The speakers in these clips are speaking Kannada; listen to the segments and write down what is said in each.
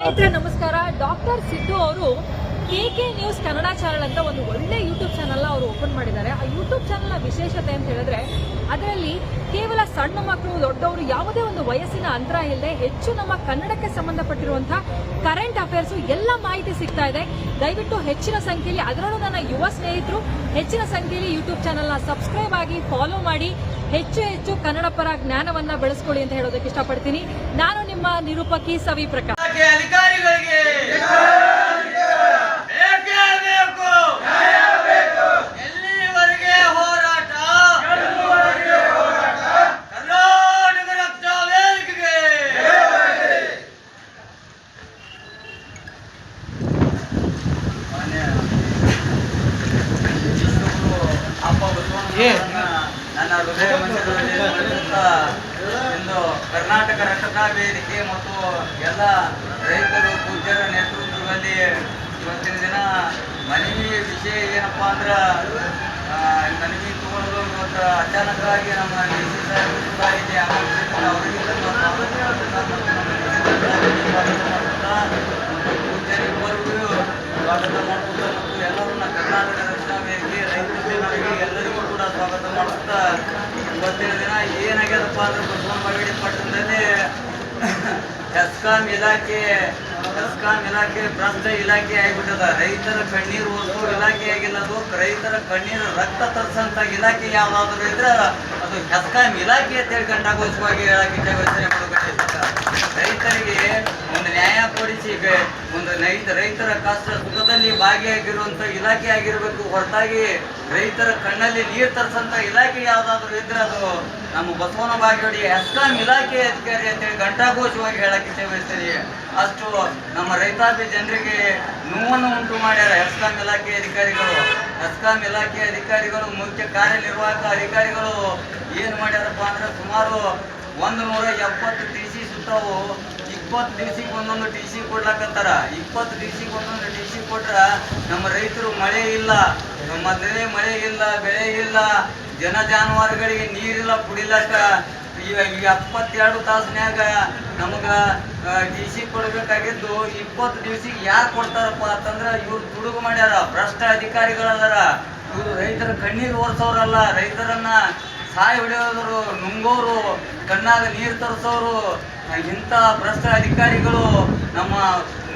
ಸ್ನೇಹಿತರೆ ನಮಸ್ಕಾರ. ಡಾಕ್ಟರ್ ಸಿದ್ದು ಅವರು KK ನ್ಯೂಸ್ ಕನ್ನಡ ಚಾನಲ್ ಅಂತ ಒಂದು ಒಳ್ಳೆ ಯೂಟ್ಯೂಬ್ ಚಾನಲ್ ಅವರು ಓಪನ್ ಮಾಡಿದ್ದಾರೆ. ಆ ಯೂಟ್ಯೂಬ್ ಚಾನಲ್ನ ವಿಶೇಷತೆ ಅಂತ ಹೇಳಿದ್ರೆ ಅದರಲ್ಲಿ ಕೇವಲ ಸಣ್ಣ ಮಕ್ಕಳು ದೊಡ್ಡವರು ಯಾವುದೇ ಒಂದು ವಯಸ್ಸಿನ ಅಂತರ ಇಲ್ಲದೆ ಹೆಚ್ಚು ನಮ್ಮ ಕನ್ನಡಕ್ಕೆ ಸಂಬಂಧಪಟ್ಟಿರುವಂತಹ ಕರೆಂಟ್ ಅಫೇರ್ಸ್ ಎಲ್ಲ ಮಾಹಿತಿ ಸಿಗ್ತಾ ಇದೆ. ದಯವಿಟ್ಟು ಹೆಚ್ಚಿನ ಸಂಖ್ಯೆಯಲ್ಲಿ, ಅದರಲ್ಲೂ ನನ್ನ ಯುವ ಸ್ನೇಹಿತರು ಹೆಚ್ಚಿನ ಸಂಖ್ಯೆಯಲ್ಲಿ ಯೂಟ್ಯೂಬ್ ಚಾನಲ್ನ ಸಬ್ಸ್ಕ್ರೈಬ್ ಆಗಿ ಫಾಲೋ ಮಾಡಿ ಹೆಚ್ಚು ಕನ್ನಡ ಪರ ಜ್ಞಾನವನ್ನ ಬೆಳೆಸ್ಕೊಳ್ಳಿ ಅಂತ ಹೇಳೋದಕ್ಕೆ ಇಷ್ಟಪಡ್ತೀನಿ. ನಾನು ನಿಮ್ಮ ನಿರೂಪಕಿ ಸವಿ ಪ್ರಕಾಶ್. ಅಧಿಕಾರಿಗಳಿಗೆ ಎಲ್ಲಿವರೆಗೆ ಹೋರಾಟ? ಕರ್ನಾಟಕ ರಕ್ಷಾ ವೇದಿಕೆಗೆ ನನ್ನ ಹೃದಯ ಮಂದಿರದಲ್ಲಿ ಇಂದು ಕರ್ನಾಟಕ ರಕ್ಷಣಾ ವೇದಿಕೆ ಮತ್ತು ಎಲ್ಲ ರೈತರು ಪೂಜ್ಯರ ನೇತೃತ್ವದಲ್ಲಿ ಇವತ್ತಿನ ದಿನ ಮನವಿ ವಿಷಯ ಏನಪ್ಪಾ ಅಂದ್ರೆ ಮನವಿ ತಗೊಳ್ಳಲು ಇವತ್ತು ಅಚಾನಕವಾಗಿ ನಮ್ಮ DC ಸಾಹೇಬರು ಕೂಡ ಇಲ್ಲಿ ಆಗಮಿಸಿದ್ದಾರೆ. ಪೂಜ್ಯರಿಬ್ಬರಿಗೂ ಸ್ವಾಗತ ಮಾಡುತ್ತಾ ಮತ್ತು ಎಲ್ಲರನ್ನ ಕರ್ನಾಟಕ ರಕ್ಷಣಾ ವೇದಿಕೆ ರೈತ ಜನರಿಗೆ ಎಲ್ಲರಿಗೂ ಕೂಡ ಸ್ವಾಗತ ಮಾಡುತ್ತಾ ಇವತ್ತಿನ ದಿನ ಏನಾಗ್ಯದಪ್ಪ ಅಂದ್ರೆ ಬಸವನಬಾಗೇವಾಡಿ ಪಟ್ಟಣದಲ್ಲಿ ಹೆಸ್ಕಾಂ ಇಲಾಖೆ ಭ್ರಷ್ಟ ಇಲಾಖೆ ಆಗಿಬಿಟ್ಟದ. ರೈತರ ಕಣ್ಣೀರು ಒರೆಸುವ ಇಲಾಖೆ ಆಗಿಲ್ಲ, ಅದು ರೈತರ ಕಣ್ಣೀರು ರಕ್ತ ತರಿಸಂತ ಇಲಾಖೆ ಯಾವ್ದಾದ್ರು ಇದ್ರೆ ಅದು ಹೆಸ್ಕಾಂ ಇಲಾಖೆ ಅಂತ ಹೇಳಿ ಗಂಟಾಘೋಷವಾಗಿ ಹೇಳಕ್ಕೆ ಘೋಷಣೆ ಮಾಡಬೇಕು. ರೈತರಿಗೆ ಒಂದು ನ್ಯಾಯ ಕೊಡಿಸಿ ಒಂದು ರೈತರ ಕಷ್ಟ ಸುಖದಲ್ಲಿ ಭಾಗಿಯಾಗಿರುವಂತ ಇಲಾಖೆ ಆಗಿರ್ಬೇಕು, ಹೊರತಾಗಿ ರೈತರ ಕಣ್ಣಲ್ಲಿ ನೀರು ತರಿಸಂತ ಇಲಾಖೆ ಯಾವ್ದಾದ್ರು ಇದ್ರೆ ಅದು ನಮ್ಮ ಬಸವನ ಬಾಗೇವಾಡಿ ಹೆಸ್ಕಾಂ ಇಲಾಖೆ ಅಧಿಕಾರಿ ಅಂತೇಳಿ ಘಂಟಾಘೋಷವಾಗಿ ಹೇಳಕ್ಕೆ ಬಯಸ್ತೀನಿ. ಅಷ್ಟು ನಮ್ಮ ರೈತಾಪಿ ಜನರಿಗೆ ನೋವನ್ನು ಉಂಟು ಮಾಡ್ಯಾರ ಹೆಸ್ಕಾಂ ಇಲಾಖೆ ಅಧಿಕಾರಿಗಳು. ಹೆಸ್ಕಾಂ ಇಲಾಖೆ ಅಧಿಕಾರಿಗಳು, ಮುಖ್ಯ ಕಾರ್ಯನಿರ್ವಾಹಕ ಅಧಿಕಾರಿಗಳು ಏನು ಮಾಡ್ಯಾರಪ್ಪ ಅಂದ್ರೆ ಸುಮಾರು 170 TC ಸುತ್ತವು 20 ದಿವಸಕ್ಕೆ ಒಂದೊಂದು TC ಕೊಡ್ಲಾಕತ್ತಾರ. 20 ದಿವಸಕ್ಕೆ ಒಂದೊಂದು TC ಕೊಟ್ರ ನಮ್ಮ ರೈತರು ಮಳೆ ಇಲ್ಲ, ಮೊದಲೇ ಮಳೆ ಇಲ್ಲ, ಬೆಳೆ ಇಲ್ಲ, ಜನ ಜಾನುವಾರುಗಳಿಗೆ ನೀರಿಲ್ಲ ಕುಡಿಲಕ್ಕ. ಈಗ 72 ತಾಸಿನ್ಯಾಗ ನಮಗ TC ಕೊಡ್ಬೇಕಾಗಿದ್ದು 20 ದಿವಸಕ್ಕೆ ಯಾಕೆ ಕೊಡ್ತಾರಪ್ಪ ಅಂತಂದ್ರೆ ಇವ್ರು ದುಡುಗು ಮಾಡ್ಯಾರ, ಭ್ರಷ್ಟ ಅಧಿಕಾರಿಗಳದಾರ. ಇವರು ರೈತರ ಕಣ್ಣೀರು ಓರ್ಸೋರಲ್ಲ, ರೈತರನ್ನ ಸಾಯಿ ಹೊಡೆಯೋದ್ರು, ನುಂಗೋರು, ಕಣ್ಣಾಗ ನೀರು ತರಿಸೋರು, ಇಂಥ ಭ್ರಷ್ಟ ಅಧಿಕಾರಿಗಳು ನಮ್ಮ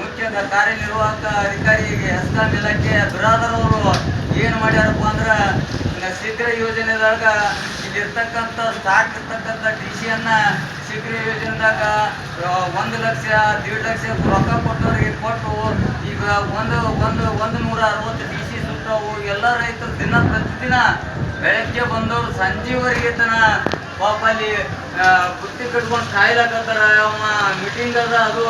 ಮುಖ್ಯ ಕಾರ್ಯನಿರ್ವಾಹಕ ಅಧಿಕಾರಿ ಹೆಸ್ಕಾಂ ಇಲಾಖೆ ಬಿರಾದರವರು ಏನು ಮಾಡ್ಯಾರಪ್ಪ ಅಂದ್ರೆ ಶೀಘ್ರ ಯೋಜನೆದಾಗ ಇಲ್ಲಿರ್ತಕ್ಕಂಥ ಸ್ಟಾಕ್ ಇರ್ತಕ್ಕಂಥ TCಯನ್ನ ಶೀಘ್ರ ಯೋಜನೆದಾಗ 1 ಲಕ್ಷ 1.5 ಲಕ್ಷ ರೊಕ್ಕ ಕೊಟ್ಟವರಿಗೆ ಕೊಟ್ಟು ಈಗ 160 TC ಸುತ್ತವು. ಎಲ್ಲ ರೈತರು ಪ್ರತಿದಿನ ಬೆಳಗ್ಗೆ ಬಂದವರು ಸಂಜೆವರೆಗೆ ಪಾಪ ಅಲ್ಲಿ ಬುತ್ತಿ ಕಟ್ಕೊಂಡು ಕಾಯ್ಲಾಕತ್ತಾರ. ಅವ ಮೀಟಿಂಗ್ ಅದ, ಅದು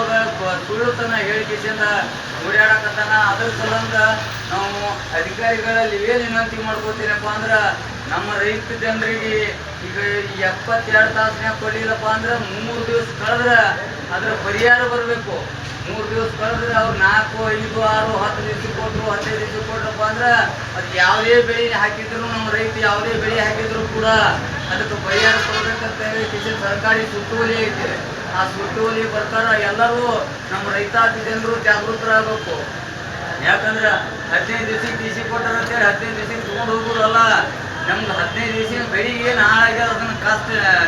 ಸುಳ್ಳುತನ ಹೇಳಿಕೆಯಿಂದ ಓಡಾಡಕತ್ತಾನ. ಅದ್ರ ಸಲಂದ ನಾವು ಅಧಿಕಾರಿಗಳಲ್ಲಿ ಏನು ವಿನಂತಿ ಮಾಡ್ಕೋತೀನಪ್ಪ ಅಂದ್ರೆ ನಮ್ಮ ರೈತ ಜನರಿಗೆ ಈಗ 72 ತಾಸಿನ್ಯಾಗ ಕೊಡ್ಲಿಲ್ಲಪ್ಪ ಅಂದ್ರೆ 3 ದಿವಸ ಕಳೆದ್ರೆ ಅದ್ರ ಪರಿಹಾರ ಬರಬೇಕು. 3 ದಿವಸ ಕಳೆದ್ರೆ ಅವ್ರು 4, 5, 6, 10 ದಿವಸ ಕೊಟ್ಟರು, 15 ದಿವಸ ಕೊಟ್ರಪ್ಪ ಅಂದ್ರೆ ಅದು ಯಾವುದೇ ಬೆಳೆ ಹಾಕಿದ್ರು, ನಮ್ಮ ರೈತ ಯಾವುದೇ ಬೆಳೆ ಹಾಕಿದ್ರು ಕೂಡ ಅದಕ್ಕೆ ಪರಿಹಾರ ಕೊಡ್ಬೇಕಂತ ಹೇಳಿ ಸರ್ಕಾರಿ ಸುತ್ತೋಲೆ ಐತೆ. ಆ ಸುತ್ತೋಲೆ ಪ್ರಕಾರ ಎಲ್ಲರೂ ನಮ್ಮ ರೈತಾಪಿ ಜನರು ಜಾಗೃತರಾಗಬೇಕು. ಯಾಕಂದ್ರೆ 15 ದಿವಸಕ್ಕೆ TC ಕೊಟ್ಟಾರ ಅಂತೇಳಿ 15 ದಿವಸಕ್ಕೆ ತೊಗೊಂಡು ಹೋಗೋದಲ್ಲ. ನಮ್ಗೆ 15 ದಿವಸ ಬೆಳಿಗ್ಗೆ ಏನು ಹಾಳಾಗ್ಯದ ಅದನ್ನ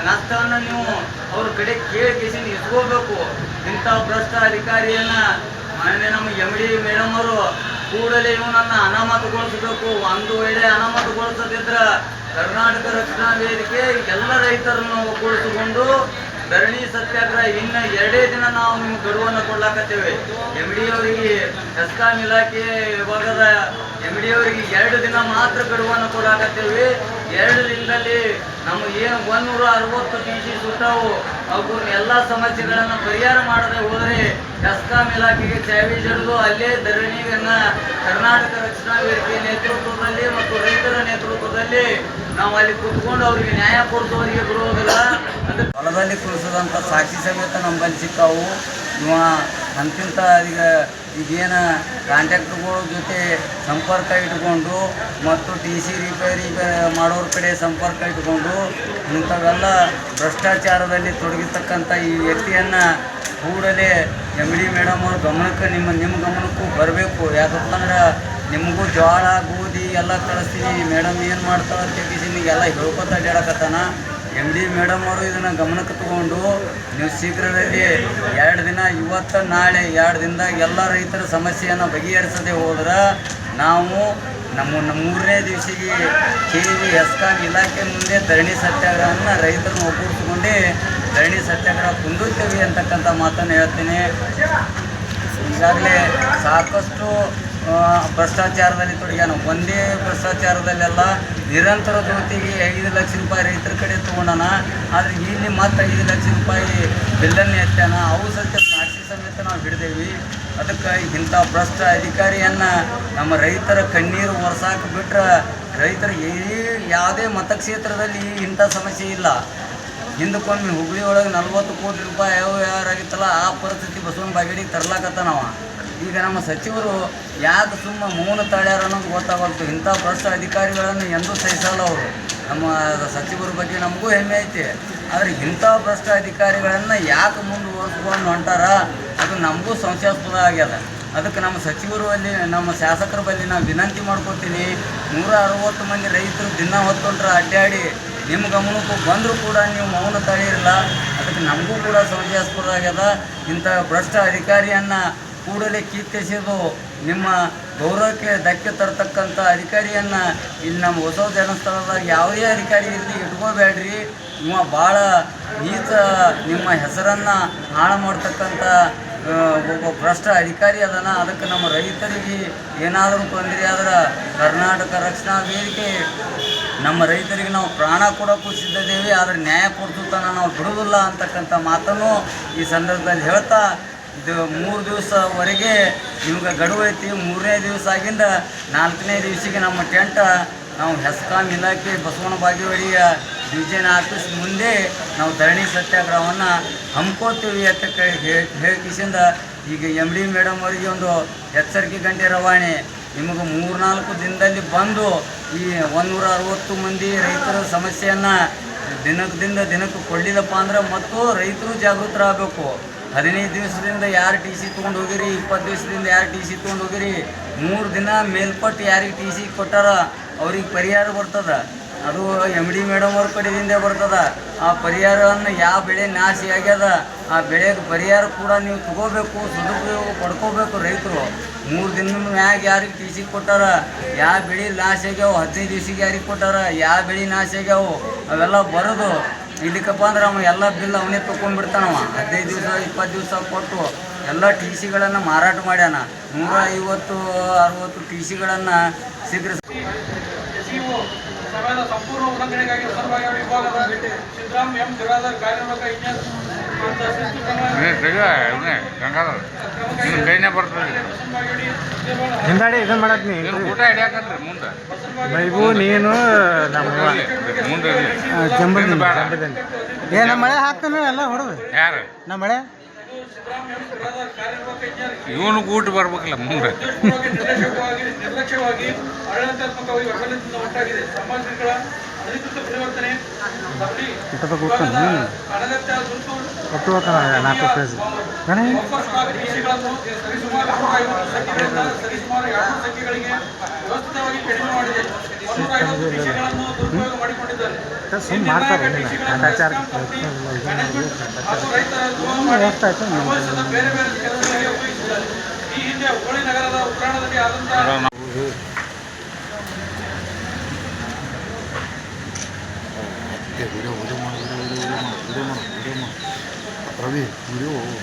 ನಷ್ಟವನ್ನು ನೀವು ಅವ್ರ ಕಡೆ ಕೇಳಿ ಇಸ್ಕೋಬೇಕು. ಇಂಥ ಭ್ರಷ್ಟ ಅಧಿಕಾರಿಯನ್ನ ಮೊನ್ನೆ ನಮ್ಮ MD ಮೇಡಮ್ ಅವರು ಕೂಡಲೇ ಇವನನ್ನ ಅನಾಮತುಗೊಳಿಸಬೇಕು. ಒಂದು ವೇಳೆ ಅನಾಮತುಗೊಳಿಸದಿದ್ರೆ ಕರ್ನಾಟಕ ರಕ್ಷಣಾ ವೇದಿಕೆ ಎಲ್ಲ ರೈತರನ್ನು ಒಗ್ಗೂಡಿಸಿಕೊಂಡು ಧರಣಿ ಸತ್ಯಾಗ್ರಹ ಇನ್ನು 2 ದಿನ ನಾವು ನಿಮ್ಗೆ ಗಡುವನ್ನು ಕೊಡ್ಲಾಕತ್ತೇವೆ. MD ಅವರಿಗೆ ಹೆಸ್ಕಾಂ ಇಲಾಖೆ ವಿಭಾಗದ MD ಅವರಿಗೆ 2 ದಿನ ಮಾತ್ರ ಗಡುವನ್ನು ಕೊಡಾಕತ್ತೇವೆ. 2 ದಿನದಲ್ಲಿ ನಮ್ಮ ಏನು 160 TC ಸುತ್ತಾವು ಅವು ಎಲ್ಲ ಸಮಸ್ಯೆಗಳನ್ನು ಪರಿಹಾರ ಮಾಡದೆ ಹೋದರೆ ಹೆಸ್ಕಾಂ ಇಲಾಖೆಗೆ ಚಾವಿ ಜಡಿದು ಅಲ್ಲೇ ಧರಣಿಯನ್ನ ಕರ್ನಾಟಕ ರಕ್ಷಣಾ ವೇದಿಕೆ ನೇತೃತ್ವದಲ್ಲಿ ಮತ್ತು ರೈತರ ನೇತೃತ್ವದಲ್ಲಿ ನಾವು ಅಲ್ಲಿ ಕುತ್ಕೊಂಡು ಅವರಿಗೆ ನ್ಯಾಯ ಕೊಡಿಸುವವರಿಗೆ ಬರುವುದಿಲ್ಲ. ಹೊಲದಲ್ಲಿ ಕುಳಿಸೋದಂಥ ಸಾಕ್ಷಿ ಸಮೇತ ನಮ್ಮಲ್ಲಿ ಸಿಕ್ಕಾವು. ಇವ ಅಂತಿಂತ ಈಗೇನು ಕಾಂಟ್ರಾಕ್ಟ್ರುಗಳ ಜೊತೆ ಸಂಪರ್ಕ ಇಟ್ಕೊಂಡು ಮತ್ತು TC ರಿಪೇರಿ ಮಾಡೋರ ಕಡೆ ಸಂಪರ್ಕ ಇಟ್ಕೊಂಡು ಇಂಥವೆಲ್ಲ ಭ್ರಷ್ಟಾಚಾರದಲ್ಲಿ ತೊಡಗಿರ್ತಕ್ಕಂಥ ಈ ವ್ಯಕ್ತಿಯನ್ನು ಕೂಡಲೇ ಎಮ್ ಡಿ ಮೇಡಮ್ ಅವ್ರ ಗಮನಕ್ಕೆ ನಿಮ್ಮ ಗಮನಕ್ಕೂ ಬರಬೇಕು. ಯಾಕಪ್ಪ ಅಂದ್ರೆ ನಿಮಗೂ ಜೋಳ ಗೋಧಿ ಎಲ್ಲ ಕಳಿಸ್ತೀನಿ, ಮೇಡಮ್ ಏನು ಮಾಡ್ತಾಳೆ ಅಂತ ನಿಮಗೆಲ್ಲ ಹೇಳ್ಕೊತ ಅಡ್ಡಾಡಕತ್ತಾನ. ಎಮ್ ಡಿ ಮೇಡಮ್ ಅವರು ಇದನ್ನು ಗಮನಕ್ಕೆ ತಗೊಂಡು ನೀವು ಶೀಘ್ರದಲ್ಲಿ 2 ದಿನ, ಇವತ್ತು ನಾಳೆ 2 ದಿನದಾಗ ಎಲ್ಲ ರೈತರ ಸಮಸ್ಯೆಯನ್ನು ಬಗೆಹರಿಸದೆ ಹೋದ್ರೆ ನಾವು ನಮ್ಮ 3ನೇ ದಿವಸಿಗೆ KV ಎಸ್ಕಾಂ ಇಲಾಖೆ ಮುಂದೆ ಧರಣಿ ಸತ್ಯಾಗ್ರಹವನ್ನು ರೈತರನ್ನು ಒಗ್ಗೂಡಿಸ್ಕೊಂಡು ಧರಣಿ ಸತ್ಯಾಗ್ರಹ ಕುಂದುತ್ತೇವೆ ಅಂತಕ್ಕಂಥ ಮಾತನ್ನು ಹೇಳ್ತೀನಿ. ಈಗಾಗಲೇ ಸಾಕಷ್ಟು ಭ್ರಷ್ಟಾಚಾರದಲ್ಲಿ ತೊಡಗ್ಯಾನ. ಒಂದೇ ಭ್ರಷ್ಟಾಚಾರದಲ್ಲೆಲ್ಲ ನಿರಂತರ ಜೊತೆಗೆ 5 ಲಕ್ಷ ರೂಪಾಯಿ ರೈತರ ಕಡೆ ತೊಗೊಂಡಾನ. ಆದರೆ ಇಲ್ಲಿ ಮತ್ತೆ 5 ಲಕ್ಷ ರೂಪಾಯಿ ಬಿಲ್ಲನ್ನು ಎತ್ತಾನ. ಅವು ಸತ್ಯ ಸಾಕ್ಷಿ ಸಮೇತ ನಾವು ಹಿಡಿದೇವಿ. ಅದಕ್ಕೆ ಇಂಥ ಭ್ರಷ್ಟ ಅಧಿಕಾರಿಯನ್ನು ನಮ್ಮ ರೈತರ ಕಣ್ಣೀರು ಒರೆಸಾಕ ಬಿಟ್ಟರೆ ರೈತರಿಗೆ ಯಾವುದೇ ಮತಕ್ಷೇತ್ರದಲ್ಲಿ ಇಂಥ ಸಮಸ್ಯೆ ಇಲ್ಲ. ಹಿಂದಕ್ಕೊಮ್ಮೆ ಹುಬ್ಬಳ್ಳಿ ಒಳಗೆ 40 ಕೋಟಿ ರೂಪಾಯಿ ಯಾರಾಗಿತ್ತಲ್ಲ, ಆ ಪರಿಸ್ಥಿತಿ ಬಸವನ ಬಾಗೇಡಿಗೆ ತರ್ಲಾಕತ್ತಾನವ. ಈಗ ನಮ್ಮ ಸಚಿವರು ಯಾಕೆ ಸುಮ್ಮ ಮೌನ ತಾಳ್ಯಾರ ಅನ್ನೋದು ಗೊತ್ತಾಗಲ್ತು. ಇಂಥ ಭ್ರಷ್ಟ ಅಧಿಕಾರಿಗಳನ್ನು ಎಂದೂ ಸಹಿಸಲ್ಲ ಅವರು. ನಮ್ಮ ಸಚಿವರ ಬಗ್ಗೆ ನಮಗೂ ಹೆಮ್ಮೆ ಐತಿ. ಆದರೆ ಇಂಥ ಭ್ರಷ್ಟ ಅಧಿಕಾರಿಗಳನ್ನು ಯಾಕೆ ಮುಂದುವರೆಸ್ಕೊಂಡು ಹೊಂಟಾರ ಅದು ನಮಗೂ ಸಂಶಯಾಸ್ಪದ ಆಗ್ಯದ. ಅದಕ್ಕೆ ನಮ್ಮ ಸಚಿವರು ಅಲ್ಲಿ, ನಮ್ಮ ಶಾಸಕರ ಬಳಿ ನಾನು ವಿನಂತಿ ಮಾಡ್ಕೊತೀನಿ, 160 ಮಂದಿ ರೈತರು ದಿನ ಹೊತ್ತೊಂಡ್ರೆ ಅಡ್ಡಾಡಿ ನಿಮ್ಮ ಗಮನಕ್ಕೂ ಬಂದರೂ ಕೂಡ ನೀವು ಮೌನ ತಡೆಯಿರಲ್ಲ. ಅದಕ್ಕೆ ನಮಗೂ ಕೂಡ ಸಂಶಯಾಸ್ಪದ ಆಗ್ಯದ. ಇಂಥ ಭ್ರಷ್ಟ ಅಧಿಕಾರಿಯನ್ನು ಕೂಡಲೇ ಕಿತ್ತೆಸೆದು ನಿಮ್ಮ ಗೌರವಕ್ಕೆ ಧಕ್ಕೆ ತರತಕ್ಕಂಥ ಅಧಿಕಾರಿಯನ್ನು ಇಲ್ಲಿ ನಮ್ಮ ಹೊಸ ಜನಸ್ಥಳದಾಗ ಯಾವುದೇ ಅಧಿಕಾರಿ ಇರಲಿ ಇಟ್ಕೋಬೇಡ್ರಿ. ಇವ ಭಾಳ ನೀಚ, ನಿಮ್ಮ ಹೆಸರನ್ನು ಹಾಳು ಮಾಡ್ತಕ್ಕಂಥ ಒಬ್ಬ ಭ್ರಷ್ಟ ಅಧಿಕಾರಿ ಅದನ್ನು. ಅದಕ್ಕೆ ನಮ್ಮ ರೈತರಿಗೆ ಏನಾದರೂ ತೊಂದರೆ ಆದ್ರೆ ಕರ್ನಾಟಕ ರಕ್ಷಣಾ ವೇದಿಕೆ ನಮ್ಮ ರೈತರಿಗೆ ನಾವು ಪ್ರಾಣ ಕೊಡೋಕ್ಕೂ ಸಿದ್ಧದೇವಿ. ಆದರೆ ನ್ಯಾಯ ಕೊಡಿಸುತ್ತಾನ ನಾವು ಬಿಡೋದಿಲ್ಲ ಅಂತಕ್ಕಂಥ ಮಾತನ್ನು ಈ ಸಂದರ್ಭದಲ್ಲಿ ಹೇಳ್ತಾ, ಇದು 3 ದಿವಸವರೆಗೆ ನಿಮ್ಗೆ ಗಡುವು ಐತಿ. 3ನೇ ದಿವಸ ಆಗಿಂದ 4ನೇ ದಿವಸಿಗೆ ನಮ್ಮ ಟೆಂಟ್ ನಾವು ಹೆಸ್ಕಾಂ ಇಲಾಖೆ ಬಸವನ ಬಾಗೇವಾಡಿಯ ಡಿವಿಷನ್ ಆಫೀಸ್ ಮುಂದೆ ನಾವು ಧರಣಿ ಸತ್ಯಾಗ್ರಹವನ್ನು ಹಮ್ಮಿಕೊಳ್ತೀವಿ ಅಂತ ಹೇಳಿಕಿಸಿಂದ ಈಗ ಎಮ್ ಡಿ ಮೇಡಮ್ ಅವರಿಗೆ ಒಂದು ಎಚ್ಚರಿಕೆ ಗಂಟೆ ರವಾನೆ. ನಿಮಗೆ 3-4 ದಿನದಲ್ಲಿ ಬಂದು ಈ 160 ಮಂದಿ ರೈತರ ಸಮಸ್ಯೆಯನ್ನು ದಿನಕ್ಕೆ ಕೊಡಲಿಲ್ಲಪ್ಪ ಅಂದ್ರೆ ಮತ್ತು ರೈತರು ಜಾಗೃತರಾಗಬೇಕು. 15 ದಿವಸದಿಂದ ಯಾರು ಟಿ ಸಿ ತೊಗೊಂಡು ಹೋಗಿರಿ, 20 ದಿವಸದಿಂದ ಯಾರು ಟಿ ಸಿ ತೊಗೊಂಡು ಹೋಗಿರಿ, 3 ದಿನ ಮೇಲ್ಪಟ್ಟು ಯಾರಿಗೆ ಟಿ ಸಿ ಕೊಟ್ಟಾರ ಅವ್ರಿಗೆ ಪರಿಹಾರ ಬರ್ತದೆ. ಅದು ಎಮ್ ಡಿ ಮೇಡಮ್ ಅವ್ರ ಕಡೆಯಿಂದ ಬರ್ತದೆ. ಆ ಪರಿಹಾರವನ್ನು ಯಾವ ಬೆಳೆ ನಾಶ ಆಗ್ಯದ ಆ ಬೆಳೆಗೆ ಪರಿಹಾರ ಕೂಡ ನೀವು ತಗೋಬೇಕು, ಸದುಪಯೋಗ ಪಡ್ಕೋಬೇಕು. ರೈತರು 3 ದಿನದ ಮ್ಯಾಗ ಯಾರಿಗೆ ಟಿ ಸಿ ಕೊಟ್ಟಾರ, ಯಾವ ಬೆಳೆ ನಾಶ ಆಗ್ಯಾವ, 15 ದಿವ್ಸಿಗೆ ಯಾರಿಗೆ ಕೊಟ್ಟಾರ, ಯಾವ ಬೆಳೆ ನಾಶ ಆಗ್ಯಾವು ಅವೆಲ್ಲ ಬರೋದು. ಇದಕ್ಕಪ್ಪ ಅಂದ್ರೆ ಅವ ಎಲ್ಲ ಬಿಲ್ ಅವನೇ ತೊಗೊಂಡ್ಬಿಡ್ತಾನವ. 15 ದಿವಸ 20 ದಿವಸ ಕೊಟ್ಟು ಎಲ್ಲ ಟಿ ಸಿಗಳನ್ನು ಮಾರಾಟ ಮಾಡ್ಯಾನ. 150-60 ಟಿ ಸಿಗಳನ್ನು ಶೀಘ್ರ ಸಮಯದ ಸಂಪೂರ್ಣ ಉಲ್ಲಂಘನೆಗಾಗಿ ವಿಭಾಗದ ಸಿದ್ದರಾಮ್ ಎಂ ಬಿರಾದರ್ ಕಾರ್ಯನಿರ್ವಾಹಕ ಇಂಜಿನಿಯರ್ ಹಿಂದಾಡಿ ಇದನ್ನು ಮಾಡತ್ನಿ ಊಟ ಹಿಡಿಯಾಕತ್ರಿ ಮುಂದೆ ಬೈಬು ನೀನು ನಮ್ಮ ಜಂಬದಿಂದ ಏ ನಮ್ಮ ಮಳೆ ಹಾಕ್ತಾನೆ ಎಲ್ಲ ಹೊಡೆದು ಯಾರು ನಮ್ಮ ಮಳೆ ಇವನು ಊಟ ಬರ್ಬೇಕಲ್ಲ ಮುಂದೆ ನಿರ್ಲಕ್ಷ್ಯವಾಗಿ ಆಡಳಿತಾತ್ಮಕವಾಗಿ ವೈಫಲ್ಯದಿಂದ ಉಂಟಾಗಿದೆ. ಸಾಮಗ್ರಿಗಳ ಅಧಿಕೃತ ಪರಿವರ್ತನೆ ಅನಗತ್ಯ ಒಟ್ಟು 4 ಪೇಜ್ ಕೃಷಿಗಳನ್ನು ಸರಿಸುಮಾರು 2 ಸಂಖ್ಯೆಗಳಿಗೆ ವ್ಯವಸ್ಥಿತವಾಗಿ ಕಡಿಮೆ ಮಾಡಿದೆ. 150 ಕೃಷಿಗಳನ್ನು ದುರುಪಯೋಗ ಮಾಡಿಕೊಂಡಿದ್ದಾರೆ. ಸುಮ್ಮನೆ ಮಾಡ್ತಾರೆ ಭ್ರಷ್ಟಾಚಾರ ಬೇರೆ ಬೇರೆ ಕೆಲಸಗಳಿಗೆ ಉಪಯೋಗಿಸಿದ್ದಾರೆ. ಈ ಹಿಂದೆ ಹುಬ್ಬಳ್ಳಿ ನಗರದ ಉಗ್ರಾಣದಲ್ಲಿ ಆದಂತಹ ರವಿ ವಿಡಿಯೋ ಒಳ್ಳೆ